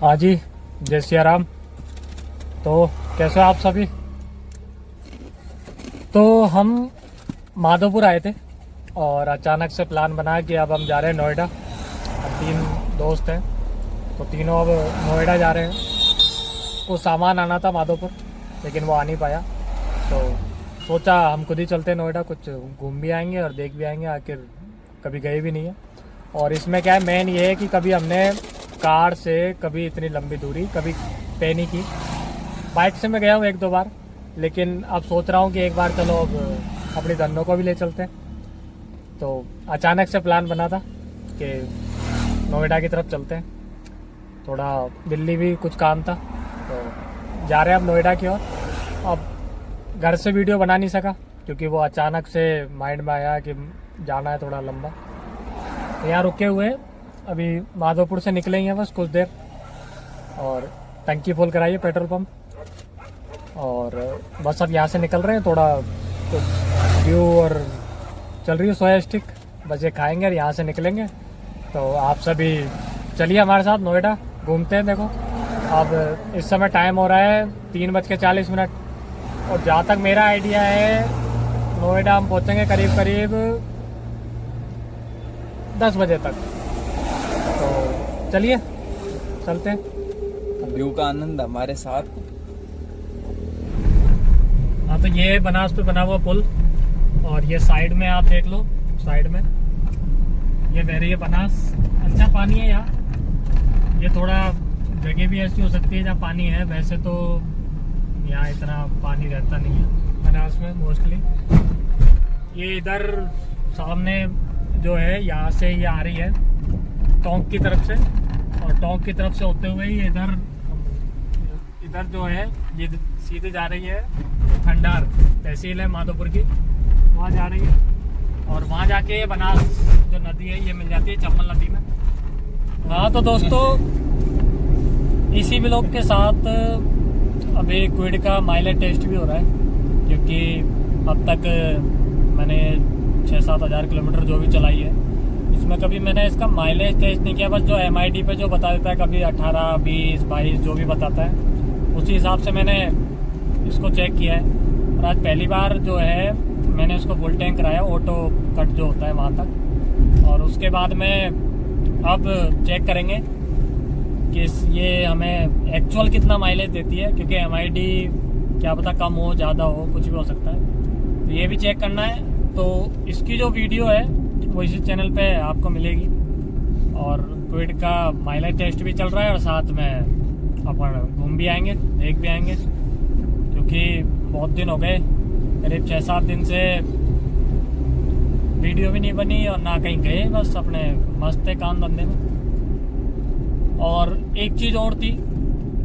हाँ जी, जय सिया राम। तो कैसे हो आप सभी। तो हम माधोपुर आए थे और अचानक से प्लान बना कि अब हम जा रहे हैं नोएडा। हम 3 दोस्त हैं तो तीनों अब नोएडा जा रहे हैं। कुछ सामान आना था माधोपुर लेकिन वो आ नहीं पाया, तो सोचा हम खुद ही चलते हैं नोएडा, कुछ घूम भी आएंगे और देख भी आएंगे, आखिर कभी गए भी नहीं है। और इसमें क्या है, मेन ये है कि कभी हमने कार से कभी इतनी लंबी दूरी कभी तय नहीं की। बाइक से मैं गया हूँ 1-2 बार, लेकिन अब सोच रहा हूँ कि एक बार चलो अब अपनी धनों को भी ले चलते हैं। तो अचानक से प्लान बना था कि नोएडा की तरफ चलते हैं, थोड़ा दिल्ली भी कुछ काम था, तो जा रहे हैं अब नोएडा की ओर। अब घर से वीडियो बना नहीं सका क्योंकि वो अचानक से माइंड में आया कि जाना है थोड़ा लंबा। तो यहाँ रुके हुए, अभी माधोपुर से निकले ही हैं बस कुछ देर, और टंकी फुल कराइए पेट्रोल पंप, और बस अब यहाँ से निकल रहे हैं। थोड़ा कुछ व्यू और चल रही है सोया स्टिक, बस ये खाएंगे और यहाँ से निकलेंगे। तो आप सभी चलिए हमारे साथ नोएडा घूमते हैं। देखो अब इस समय टाइम हो रहा है 3:40, और जहाँ तक मेरा आइडिया है नोएडा हम पहुँचेंगे करीब करीब 10 बजे तक। तो चलिए चलते हैं, व्यू का आनंद हमारे साथ। हाँ, तो ये बनास पे बना हुआ पुल, और ये साइड में आप देख लो, साइड में ये बह रही है बनास। अच्छा पानी है यहाँ, ये थोड़ा जगह भी ऐसी हो सकती है जहाँ पानी है, वैसे तो यहाँ इतना पानी रहता नहीं है बनास में मोस्टली। ये इधर सामने जो है यहाँ से ये आ रही है टोंक की तरफ से, और टोंक की तरफ से होते हुए ये इधर जो है ये सीधे जा रही है खंडार तहसील है माधोपुर की, वहाँ जा रही है। और वहाँ जाके बनास जो नदी है ये मिल जाती है चंबल नदी में। हाँ तो दोस्तों, इसी ब्लॉग के साथ अभी क्विड का माइलेज टेस्ट भी हो रहा है, क्योंकि अब तक मैंने 6-7 हज़ार किलोमीटर जो भी चलाई है, इसमें कभी मैंने इसका माइलेज टेस्ट नहीं किया। बस जो MID पे जो बता देता है, कभी 18, 20, 22 जो भी बताता है, उसी हिसाब से मैंने इसको चेक किया है। और आज पहली बार जो है मैंने इसको फुल टैंक कराया, ऑटो कट जो होता है वहाँ तक। और उसके बाद में अब चेक करेंगे कि ये हमें एक्चुअल कितना माइलेज देती है, क्योंकि MID क्या पता कम हो ज़्यादा हो, कुछ भी हो सकता है। तो ये भी चेक करना है। तो इसकी जो वीडियो है वो इसी चैनल पे आपको मिलेगी, और क्विड का माइलेज टेस्ट भी चल रहा है, और साथ में अपन घूम भी आएंगे, देख भी आएंगे, क्योंकि बहुत दिन हो गए, करीब 6-7 दिन से वीडियो भी नहीं बनी और ना कहीं गए, बस अपने मस्त काम धंधे में। और एक चीज़ और थी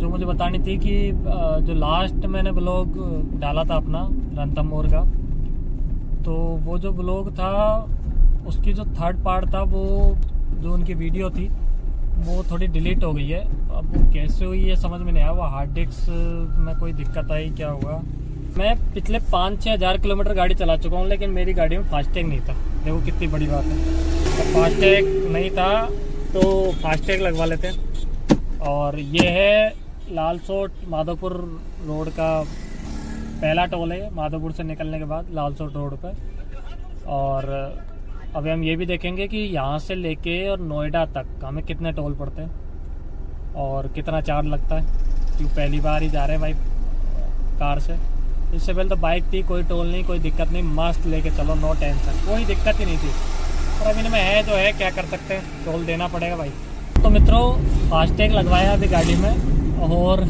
जो मुझे बतानी थी कि जो लास्ट मैंने ब्लॉग डाला था अपना रणथंभौर का, तो वो जो ब्लॉग था उसकी जो 3rd पार्ट था, वो जो उनकी वीडियो थी वो थोड़ी डिलीट हो गई है। अब वो कैसे हुई है समझ में नहीं आया, वो हार्ड डिस्क में कोई दिक्कत आई, क्या हुआ। मैं पिछले 5-6 हज़ार किलोमीटर गाड़ी चला चुका हूँ, लेकिन मेरी गाड़ी में फास्टैग नहीं था। देखो कितनी बड़ी बात है, तो फास्टैग नहीं था तो फास्टैग लगवा लेते हैं। और ये है लालसोट माधोपुर रोड का पहला टोल है, माधोपुर से निकलने के बाद लालसोट रोड पर। और अभी हम ये भी देखेंगे कि यहाँ से लेके और नोएडा तक हमें कितने टोल पड़ते हैं और कितना चार्ज लगता है, क्योंकि पहली बार ही जा रहे हैं भाई कार से। इससे पहले तो बाइक थी, कोई टोल नहीं, कोई दिक्कत नहीं, मस्त लेके चलो, नो टेंशन, कोई दिक्कत ही नहीं थी। और अभी में है जो है, क्या कर सकते हैं, टोल देना पड़ेगा भाई। तो मित्रों, फास्टैग लगवाया अभी गाड़ी में, और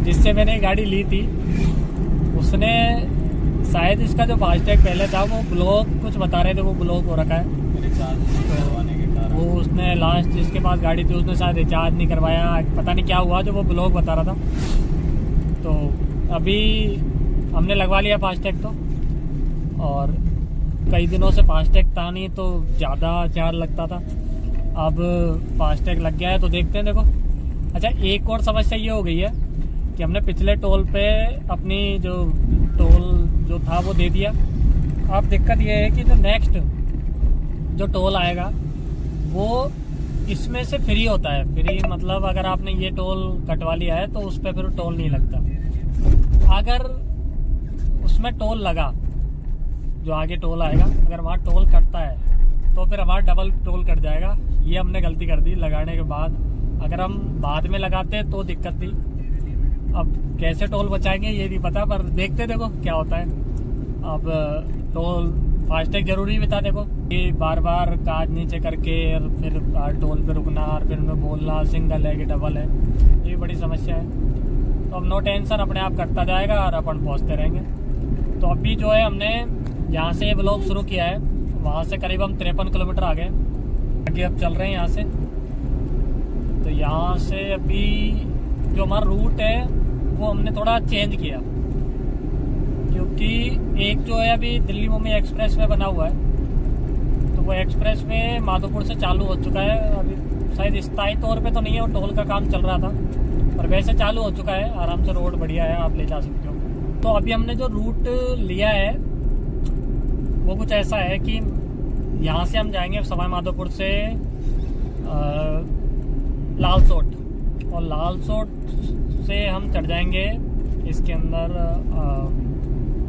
जिससे मैंने गाड़ी ली थी उसने शायद इसका जो फास्टैग पहले था वो ब्लॉक कुछ बता रहे थे, वो ब्लॉक हो रखा है मेरे साथ करवाने के कारण। वो उसने लास्ट जिसके पास गाड़ी थी उसने शायद रिचार्ज नहीं करवाया, पता नहीं क्या हुआ, जो वो ब्लॉक बता रहा था। तो अभी हमने लगवा लिया फास्टैग तो, और कई दिनों से फास्टैग था नहीं तो ज़्यादा चार्ज लगता था, अब फास्टैग लग गया है तो देखते हैं। देखो अच्छा, एक और समस्या ये हो गई है कि हमने पिछले टोल पे अपनी जो टोल जो था वो दे दिया। अब दिक्कत ये है कि जो नेक्स्ट जो टोल आएगा वो इसमें से फ्री होता है। फ्री मतलब अगर आपने ये टोल कटवा लिया है तो उस पर फिर टोल नहीं लगता। अगर उसमें टोल लगा, जो आगे टोल आएगा, अगर वहाँ टोल कटता है तो फिर हमारा डबल टोल कट जाएगा। ये हमने गलती कर दी लगाने के बाद। अगर हम बाद में लगाते तो दिक्कत थी। अब कैसे टोल बचाएंगे ये नहीं पता, पर देखते देखो क्या होता है। अब टोल फास्टैग जरूरी भी था देखो, कि बार बार काज नीचे करके और फिर टोल पे रुकना और फिर उन्हें बोलना सिंगल है कि डबल है, ये बड़ी समस्या है। तो अब नो टेंशन, अपने आप कटता जाएगा और अपन पहुँचते रहेंगे। तो अभी जो है हमने जहाँ से ये ब्लॉग शुरू किया है वहाँ से करीब हम 53 किलोमीटर आ गए। आगे अब चल रहे हैं यहाँ से। तो यहाँ से अभी जो हमारा रूट है वो हमने थोड़ा चेंज किया, क्योंकि एक जो है अभी दिल्ली मुंबई एक्सप्रेस वे बना हुआ है, तो वो एक्सप्रेस वे माधोपुर से चालू हो चुका है। अभी शायद स्थायी तौर पे तो नहीं है, वो टोल का काम चल रहा था, पर वैसे चालू हो चुका है। आराम से रोड बढ़िया है, आप ले जा सकते हो। तो अभी हमने जो रूट लिया है वो कुछ ऐसा है कि यहाँ से हम जाएंगे सवाई माधोपुर से लालसोट, और लालसोट से हम चढ़ जाएंगे इसके अंदर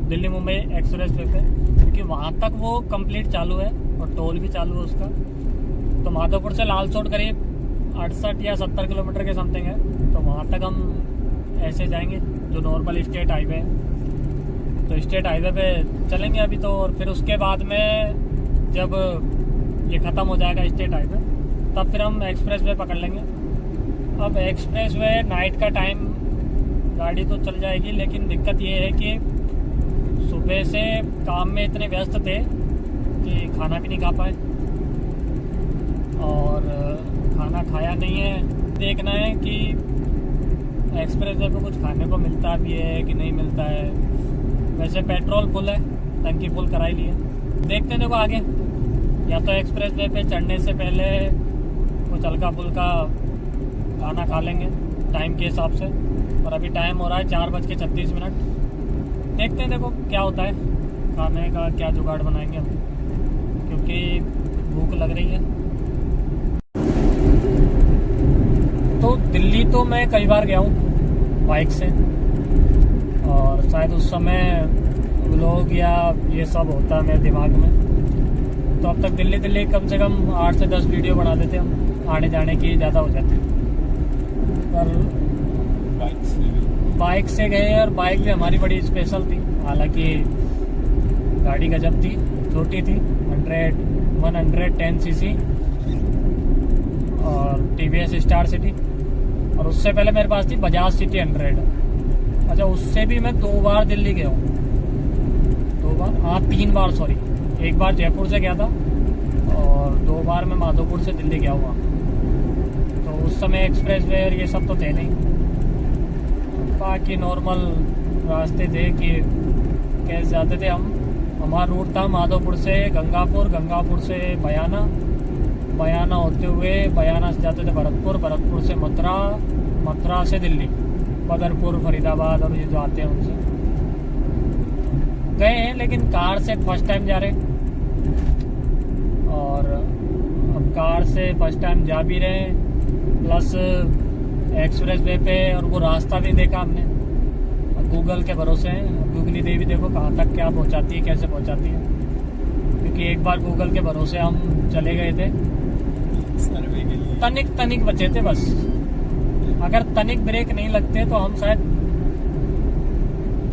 दिल्ली मुंबई एक्सप्रेस वे पे, क्योंकि वहाँ तक वो कंप्लीट चालू है और टोल भी चालू है उसका। तो माधोपुर से लालसोट करीब 68 या 70 किलोमीटर के समथिंग है। तो वहाँ तक हम ऐसे जाएंगे जो नॉर्मल स्टेट हाईवे है। तो स्टेट हाईवे पे चलेंगे अभी तो, और फिर उसके बाद में जब ये ख़त्म हो जाएगा स्टेट हाईवे तब फिर हम एक्सप्रेस वे पकड़ लेंगे। अब एक्सप्रेस वे नाइट का टाइम गाड़ी तो चल जाएगी, लेकिन दिक्कत ये है कि सुबह से काम में इतने व्यस्त थे कि खाना भी नहीं खा पाए, और खाना खाया नहीं है। देखना है कि एक्सप्रेस वे पे कुछ खाने को मिलता भी है कि नहीं मिलता है। वैसे पेट्रोल फुल है, टंकी फुल कराई ली है। देखते हैं देखो आगे, या तो एक्सप्रेस वे पे चढ़ने से पहले कुछ हल्का फुल्का खाना खा लेंगे टाइम के हिसाब से। और अभी टाइम हो रहा है 4:36। देखते हैं देखो क्या होता है, खाने का क्या जुगाड़ बनाएंगे हम, क्योंकि भूख लग रही है। तो दिल्ली तो मैं कई बार गया हूँ बाइक से, और शायद उस समय व्लॉग या ये सब होता है मेरे दिमाग में। तो अब तक दिल्ली कम से कम 8 से 10 वीडियो बना देते हम, आने जाने की ज़्यादा हो जाते। पर बाइक से गए, और बाइक भी हमारी बड़ी स्पेशल थी। हालांकि गाड़ी गजब थी, छोटी थी, 110 सीसी और TVS स्टार सिटी। और उससे पहले मेरे पास थी बजाज सिटी 100। अच्छा, उससे भी मैं 2 बार दिल्ली गया हूँ। 3 बार, सॉरी। एक बार जयपुर से गया था और 2 बार मैं माधोपुर से दिल्ली गया हुआ। तो उस समय एक्सप्रेस वे और ये सब तो थे नहीं, बाकी नॉर्मल रास्ते थे कि कैसे जाते थे हम। हमारा रूट था माधोपुर से गंगापुर, गंगापुर से बयाना, बयाना होते हुए बयाना से जाते थे भरतपुर, भरतपुर से मथुरा, मथुरा से दिल्ली, बदरपुर, फरीदाबाद और ये जो आते हैं उनसे गए हैं। लेकिन कार से फर्स्ट टाइम जा रहे, और अब कार से फर्स्ट टाइम जा भी रहे हैं, प्लस एक्सप्रेस वे पे। और वो रास्ता भी देखा हमने, गूगल के भरोसे हैं। गूगली देवी देखो कहाँ तक क्या पहुँचाती है, कैसे पहुँचाती है, क्योंकि एक बार गूगल के भरोसे हम चले गए थे, तनिक बचे थे बस। अगर तनिक ब्रेक नहीं लगते तो हम शायद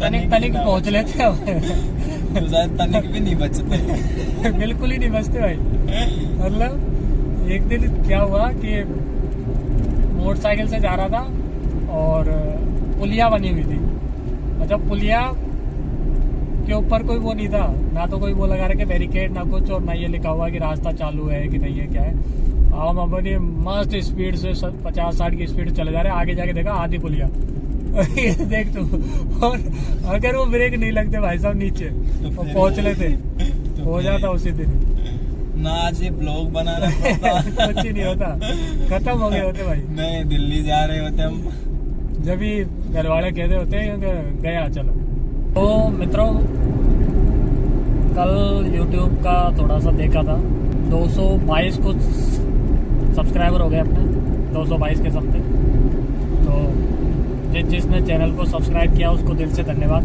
तनिक पहुँच लेते तो शायद तनिक भी नहीं बचते। बिल्कुल ही नहीं बचते भाई। मतलब एक दिन क्या हुआ कि मोटरसाइकिल से जा रहा था और पुलिया बनी हुई थी। अच्छा, पुलिया के ऊपर कोई वो नहीं था, ना तो कोई वो लगा रहा कि बैरिकेड, ना कुछ, और ना ये लिखा हुआ कि रास्ता चालू है कि नहीं है, क्या है। हम अपनी मस्त स्पीड से 50-60 की स्पीड चले जा रहे हैं। आगे जाके देखा आधी पुलिया। देख तू, और अगर वो ब्रेक नहीं लगते भाई साहब नीचे तो पहुंच लेते, हो जाता उसी दिन। ना आज ये ब्लॉग बना रहा कुछ ही नहीं होता, खत्म हो गए होते भाई। नहीं, दिल्ली जा रहे होते हम, जब भी घर वाले कहते होते हैं गया चलो। तो मित्रों, कल YouTube का थोड़ा सा देखा था, 222 कुछ सब्सक्राइबर हो गए अपने 222 के समथिंग। तो जिसने चैनल को सब्सक्राइब किया उसको दिल से धन्यवाद।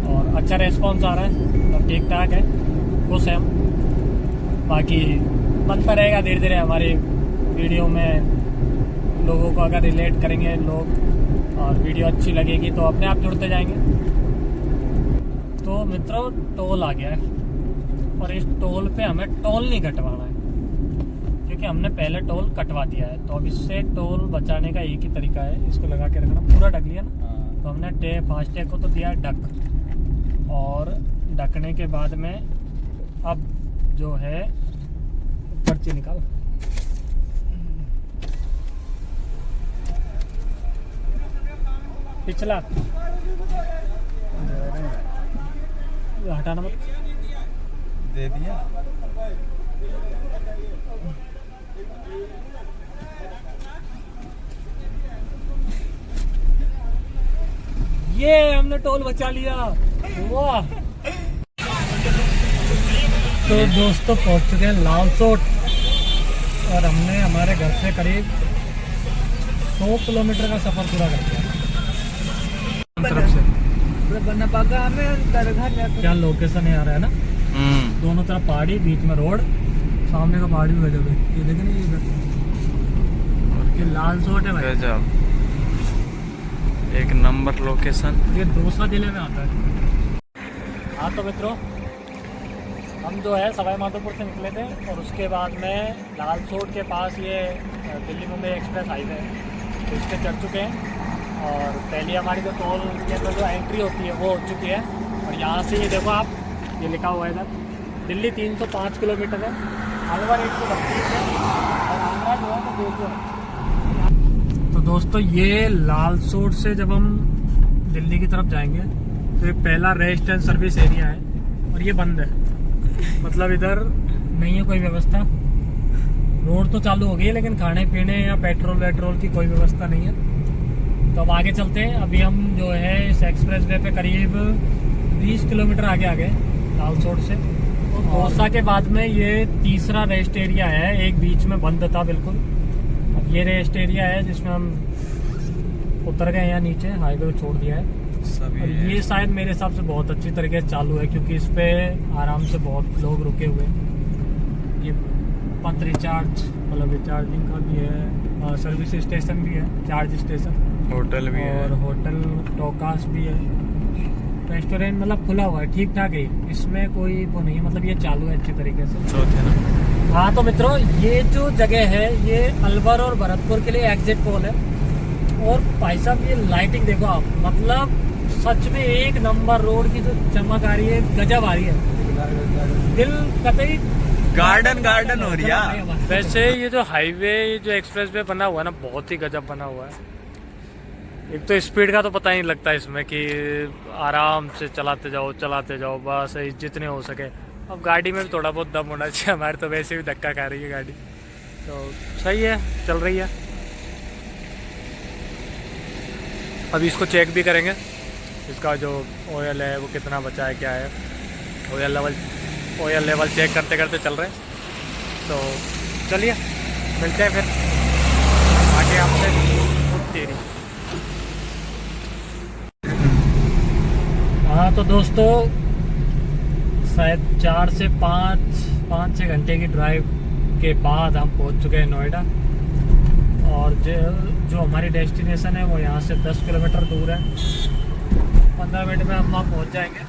और अच्छा रेस्पॉन्स आ रहा है, अब ठीक ठाक है, खुश हैं हम। बाकी बनता रहेगा धीरे धीरे हमारी वीडियो में, लोगों को अगर रिलेट करेंगे लोग और वीडियो अच्छी लगेगी तो अपने आप जुड़ते जाएंगे। तो मित्रों टोल आ गया है और इस टोल पे हमें टोल नहीं कटवाना है क्योंकि हमने पहले टोल कटवा दिया है। तो अब इससे टोल बचाने का एक ही तरीका है, इसको लगा के रखना। पूरा ढक लिया ना, तो हमने फास्टैग को तो दिया ढक, और ढकने के बाद में अब जो है पर्ची निकाल। पिछला हटाना मत, दे दिया। ये हमने टोल बचा लिया, वाह। तो दोस्तों पहुंच चुके हैं लालसोट और हमने हमारे घर से करीब 100 किलोमीटर का सफर पूरा कर दिया तरफ से। क्या लोकेशन है यार, है ना, दोनों तरफ पहाड़ी, बीच में रोड, सामने का पहाड़ी भी गजब है। ये देखे नहीं, ये लालसोट है भाई, एक नंबर लोकेशन। ये दूसरा जिले में आता है। हाँ तो मित्रों हम जो है सवाई माधोपुर से निकले थे और उसके बाद में लालसोट के पास ये दिल्ली मुंबई एक्सप्रेस हाईवे है, तो इस पर चढ़ चुके हैं। और पहली हमारी जो टोल के अंदर जो एंट्री होती है वो हो चुकी है। और यहाँ से ये देखो आप, ये लिखा हुआ है इधर दिल्ली 305 किलोमीटर है, अलवर 132 है और आगरा जो है तो 200 है। तो दोस्तों ये लालसोट से जब हम दिल्ली की तरफ जाएंगे तो ये पहला रेस्ट एंड सर्विस एरिया है और ये बंद है, मतलब इधर नहीं है कोई व्यवस्था। रोड तो चालू हो गई है लेकिन खाने पीने या पेट्रोल की कोई व्यवस्था नहीं है। तो अब आगे चलते हैं। अभी हम जो है इस एक्सप्रेस वे पे करीब 20 किलोमीटर आगे आ गए लालसोट से। तो दौसा के बाद में ये तीसरा रेस्ट एरिया है, एक बीच में बंद था बिल्कुल। अब ये रेस्ट एरिया है जिसमें हम उतर गए यहाँ नीचे, हाईवे छोड़ दिया है। और ये शायद मेरे हिसाब से बहुत अच्छी तरीके से चालू है क्योंकि इस पे आराम से बहुत लोग रुके हुए हैं। ये पथ रिचार्ज, मतलब रिचार्जिंग का भी है, सर्विस स्टेशन भी है, चार्ज स्टेशन, होटल भी है और होटल टोकास भी है, रेस्टोरेंट, मतलब खुला हुआ है, ठीक ठाक है, इसमें कोई वो नहीं, मतलब ये चालू है अच्छी तरीके से। चौथे ना। हाँ तो मित्रों ये जो जगह है ये अलवर और भरतपुर के लिए एग्जिट पोल है। और भाई साहब ये लाइटिंग देखो आप, मतलब सच में एक नंबर, रोड की जो चमक आ रही है गजब आ रही है, दिल कतई गार्डन हो रही है। वैसे ये जो हाईवे, जो एक्सप्रेस वे बना हुआ है ना, बहुत ही गजब बना हुआ है। एक तो स्पीड का तो पता ही नहीं लगता इसमें, कि आराम से चलाते जाओ बस जितने हो सके। अब गाड़ी में भी थोड़ा बहुत दम होना चाहिए, हमारे तो वैसे भी धक्का खा रही है गाड़ी, तो सही है, चल रही है। अभी इसको चेक भी करेंगे, इसका जो ऑयल है वो कितना बचा है, क्या है। ऑयल लेवल चेक करते करते चल रहे हैं। तो चलिए मिलते हैं फिर आगे आपसे तेरी। हाँ तो दोस्तों शायद 4 से 5-6 घंटे की ड्राइव के बाद हम पहुंच चुके हैं नोएडा। और जो हमारी डेस्टिनेशन है वो यहाँ से 10 किलोमीटर दूर है। 15 मिनट में हम वहाँ पहुँच जाएंगे।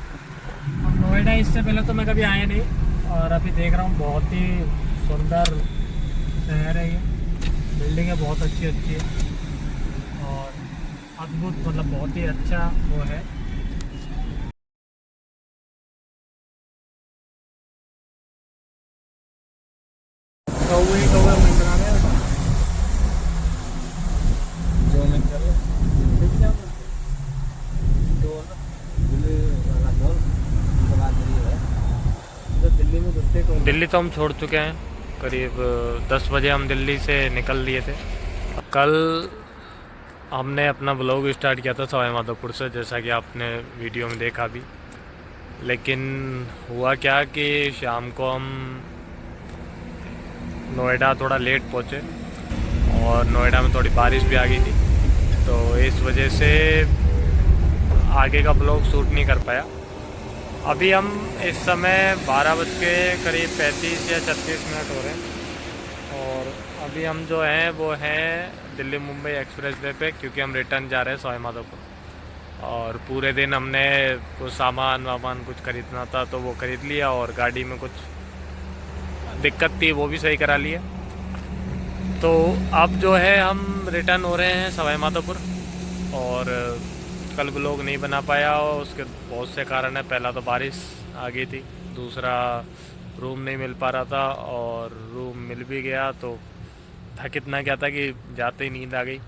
हम नोएडा इससे पहले तो मैं कभी आया नहीं, और अभी देख रहा हूँ बहुत ही सुंदर शहर है ये, बिल्डिंगें बहुत अच्छी है और अद्भुत, मतलब बहुत ही अच्छा वो है। दिल्ली तो हम छोड़ चुके हैं, करीब 10 बजे हम दिल्ली से निकल लिए थे। कल हमने अपना ब्लॉग स्टार्ट किया था सवाई माधोपुर से, जैसा कि आपने वीडियो में देखा भी। लेकिन हुआ क्या कि शाम को हम नोएडा थोड़ा लेट पहुँचे और नोएडा में थोड़ी बारिश भी आ गई थी, तो इस वजह से आगे का ब्लॉग शूट नहीं कर पाया। अभी हम इस समय 12 बज के करीब 35 या 36 मिनट हो रहे हैं और अभी हम जो हैं वो हैं दिल्ली मुंबई एक्सप्रेस वे पे, क्योंकि हम रिटर्न जा रहे हैं सवाई माधोपुर। और पूरे दिन हमने कुछ सामान कुछ ख़रीदना था तो वो ख़रीद लिया, और गाड़ी में कुछ दिक्कत थी वो भी सही करा लिया। तो अब जो है हम रिटर्न हो रहे हैं सवाई माधोपुर, और कल ब्लॉग नहीं बना पाया और उसके बहुत से कारण है। पहला तो बारिश आ गई थी, दूसरा रूम नहीं मिल पा रहा था, और रूम मिल भी गया तो थक इतना क्या था कि जाते ही नींद आ गई।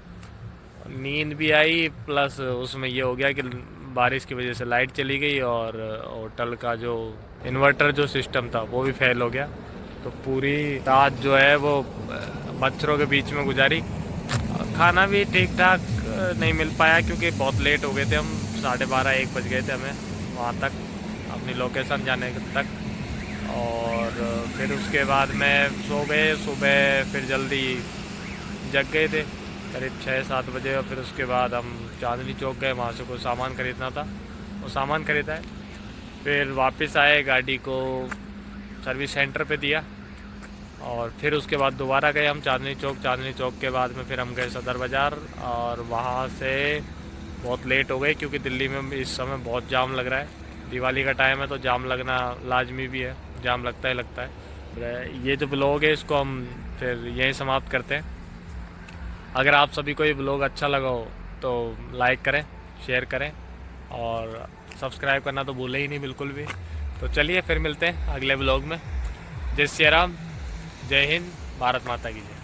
नींद भी आई, प्लस उसमें ये हो गया कि बारिश की वजह से लाइट चली गई और होटल का जो इन्वर्टर जो सिस्टम था वो भी फेल हो गया। तो पूरी रात जो है वो मच्छरों के बीच में गुजारी। खाना भी ठीक ठाक नहीं मिल पाया क्योंकि बहुत लेट हो गए थे हम, 12:30-1 बज गए थे हमें वहाँ तक, अपनी लोकेशन जाने तक। और फिर उसके बाद में सो गए, सुबह फिर जल्दी जग गए थे करीब 6-7 बजे, और फिर उसके बाद हम चांदनी चौक गए, वहाँ से कुछ सामान ख़रीदना था, वो सामान ख़रीदा है। फिर वापस आए, गाड़ी को सर्विस सेंटर पे दिया, और फिर उसके बाद दोबारा गए हम चांदनी चौक के बाद में फिर हम गए सदर बाज़ार, और वहाँ से बहुत लेट हो गए क्योंकि दिल्ली में इस समय बहुत जाम लग रहा है। दिवाली का टाइम है तो जाम लगना लाजमी भी है, जाम लगता है। ये जो ब्लॉग है इसको हम फिर यहीं समाप्त करते हैं। अगर आप सभी को ये ब्लॉग अच्छा लगा हो तो लाइक करें, शेयर करें, और सब्सक्राइब करना तो भूलें ही नहीं बिल्कुल भी। तो चलिए फिर मिलते हैं अगले ब्लॉग में। जय श्री राम, जय हिंद, भारत माता की जय।